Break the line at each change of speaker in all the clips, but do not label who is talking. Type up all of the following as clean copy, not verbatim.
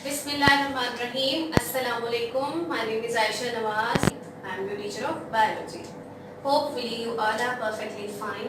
Bismillahirrahmanirrahim. Assalamu alaikum. My name is Aisha Nawaz. I am your teacher of biology. Hopefully you all are perfectly fine.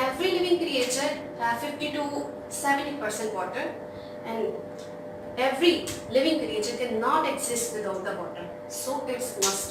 Every living creature have 50 to 70% water, and every living creature cannot exist without the water, so it's must.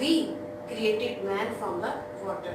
we created man from the water।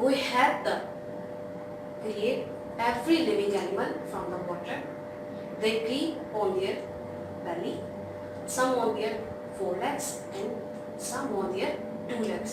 we have the create every living animal from the water. They creep on their belly, some on their 4 legs and some on their 2 legs.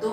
2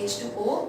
H2O,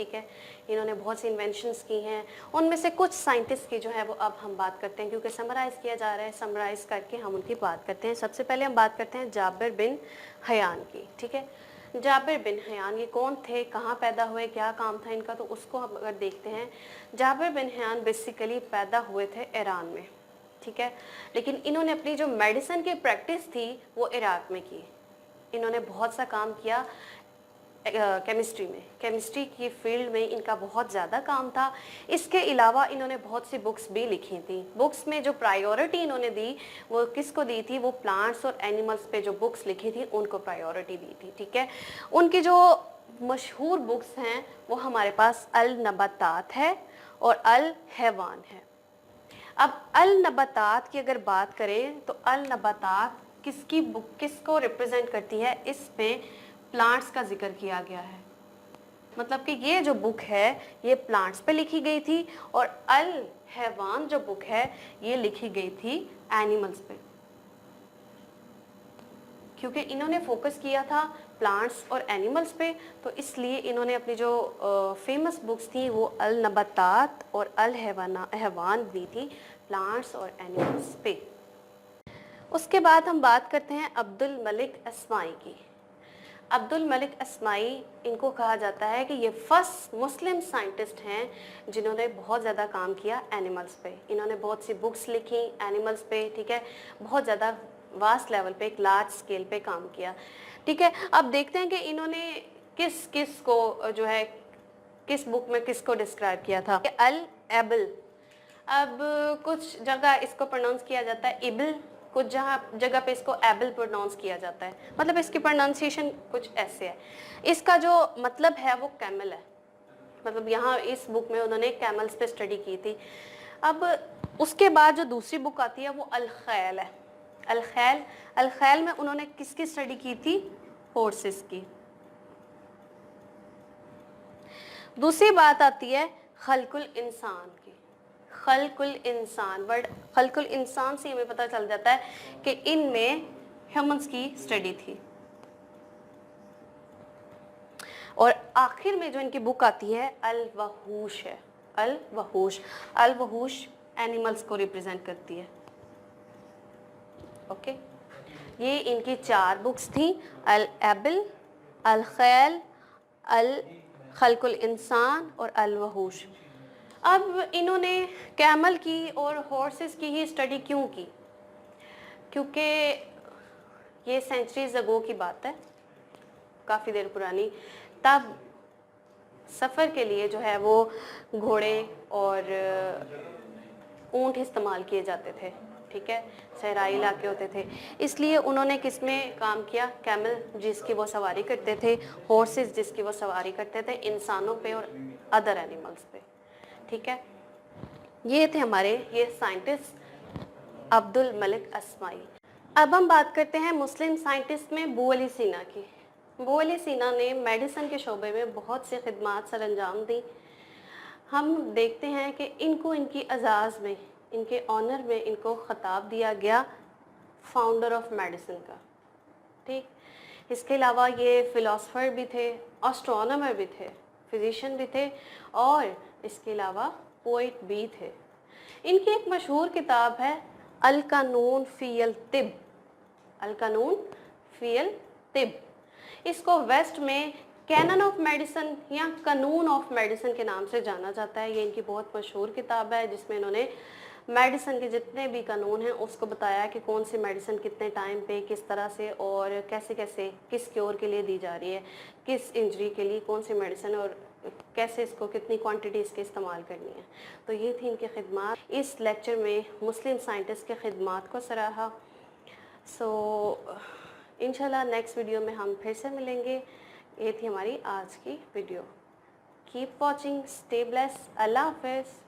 ٹھیک ہے. انہوں نے بہت سی inventions کی ہیں. ان میں سے کچھ سائنٹسٹ کی جو ہے وہ اب ہم بات کرتے ہیں, کیونکہ سمرائز کیا جا رہا ہے, سمرائز کر کے ہم ان کی بات کرتے ہیں. سب سے پہلے ہم بات کرتے ہیں جابر بن حیان کی. ٹھیک ہے, جابر بن حیان یہ کون تھے, کہاں پیدا ہوئے, کیا کام تھا ان کا, تو اس کو ہم اگر دیکھتے ہیں. جابر بن حیان بیسیکلی پیدا ہوئے تھے ایران میں. ٹھیک ہے, لیکن انہوں نے اپنی جو میڈیسن کی پریکٹس تھی وہ عراق میں کی. انہوں نے بہت سا کام کیا کیمسٹری میں, کیمسٹری کی فیلڈ میں ان کا بہت زیادہ کام تھا. اس کے علاوہ انہوں نے بہت سی بکس بھی لکھی تھیں. بکس میں جو پرائیورٹی انہوں نے دی وہ کس کو دی تھی, وہ پلانٹس اور اینیملس پہ جو بکس لکھی تھی ان کو پرائیورٹی دی تھی. ٹھیک ہے, ان کی جو مشہور بکس ہیں وہ ہمارے پاس النباتات ہے اور الحیوان ہے. اب النباتات کی اگر بات کریں تو النباتات کس کو ریپرزینٹ کرتی ہے, اس میں پلانٹس کا ذکر کیا گیا ہے. مطلب کہ یہ جو بک ہے یہ پلانٹس پہ لکھی گئی تھی, اور الحیوان جو بک ہے یہ لکھی گئی تھی اینیملس پہ, کیونکہ انہوں نے فوکس کیا تھا پلانٹس اور اینیملس پہ, تو اس لیے انہوں نے اپنی جو فیمس بکس تھیں وہ النباتات اور الحیوان دی تھی, پلانٹس اور اینیملس پہ. اس کے بعد ہم بات کرتے ہیں عبد الملک اسماعی کی. عبد الملک اسماعی, ان کو کہا جاتا ہے کہ یہ فرسٹ مسلم سائنٹسٹ ہیں جنہوں نے بہت زیادہ کام کیا اینیملس پہ. انہوں نے بہت سی بکس لکھی اینیملس پہ. ٹھیک ہے, بہت زیادہ واسٹ لیول پہ, ایک لارج اسکیل پہ کام کیا. ٹھیک ہے, اب دیکھتے ہیں کہ انہوں نے کس کو جو ہے کس بک میں کس کو ڈسکرائب کیا تھا. الایبل, اب کچھ جگہ اس کو پروناؤنس کیا جاتا ہے ایبل, کچھ جگہ پہ اس کو ایبل پروناؤنس کیا جاتا ہے. مطلب اس کی پروناؤنسیشن کچھ ایسے ہے. اس کا جو مطلب ہے وہ کیمل ہے. مطلب یہاں اس بک میں انہوں نے کیملز پہ اسٹڈی کی تھی. اب اس کے بعد جو دوسری بک آتی ہے وہ الخیل ہے. الخیل میں انہوں نے کس کی اسٹڈی کی تھی, ہورسز کی. دوسری بات آتی ہے خلق الانسان کی. خلق الانسان, ورڈ خلق الانسان سے ہمیں پتہ چل جاتا ہے کہ ان میں ہیومنز کی اسٹڈی تھی. اور آخر میں جو ان کی بک آتی ہے الوحوش ہے. الوحوش اینیملز کو ریپرزینٹ کرتی ہے. اوکے, یہ ان کی 4 بکس تھیں, الایبل, الخیل, خلق الانسان اور الوحوش. اب انہوں نے کیمل کی اور ہارسز کی ہی اسٹڈی کیوں کی, کیونکہ یہ سینچریز اگو کی بات ہے, کافی دیر پرانی. تب سفر کے لیے جو ہے وہ گھوڑے اور اونٹ استعمال کیے جاتے تھے. ٹھیک ہے, صحرائی علاقے ہوتے تھے, اس لیے انہوں نے کس میں کام کیا, کیمل جس کی وہ سواری کرتے تھے, ہارسز جس کی وہ سواری کرتے تھے, انسانوں پہ اور ادر اینیملز پہ. ٹھیک ہے, یہ تھے ہمارے یہ سائنٹسٹ عبد الملک اسماعی. اب ہم بات کرتے ہیں مسلم سائنٹسٹ میں ابو علی سینا کی. ابو علی سینا نے میڈیسن کے شعبے میں بہت سے خدمات سر انجام دی. ہم دیکھتے ہیں کہ ان کو ان کی اعزاز میں, ان کے آنر میں ان کو خطاب دیا گیا فاؤنڈر آف میڈیسن کا. ٹھیک, اس کے علاوہ یہ فلاسفر بھی تھے, اسٹرونامر بھی تھے, فزیشین بھی تھے, اور اس کے علاوہ پوئٹ بھی تھے. ان کی ایک مشہور کتاب ہے القانون فی الطب. القانون فی الطب, اس کو ویسٹ میں کینن آف میڈیسن یا قانون آف میڈیسن کے نام سے جانا جاتا ہے. یہ ان کی بہت مشہور کتاب ہے جس میں انہوں نے میڈیسن کے جتنے بھی قانون ہیں اس کو بتایا کہ کون سی میڈیسن کتنے ٹائم پہ کس طرح سے اور کیسے کس کیور کے لیے دی جا رہی ہے, کس انجری کے لیے کون سی میڈیسن, اور کیسے اس کو کتنی کوانٹٹی اس کے استعمال کرنی ہے. تو یہ تھی ان کی خدمات. اس لیکچر میں مسلم سائنٹسٹ کے خدمات کو سراہا. سو انشاءاللہ نیکسٹ ویڈیو میں ہم پھر سے ملیں گے. یہ تھی ہماری آج کی video. Keep watching, stay blessed, اللہ حافظ.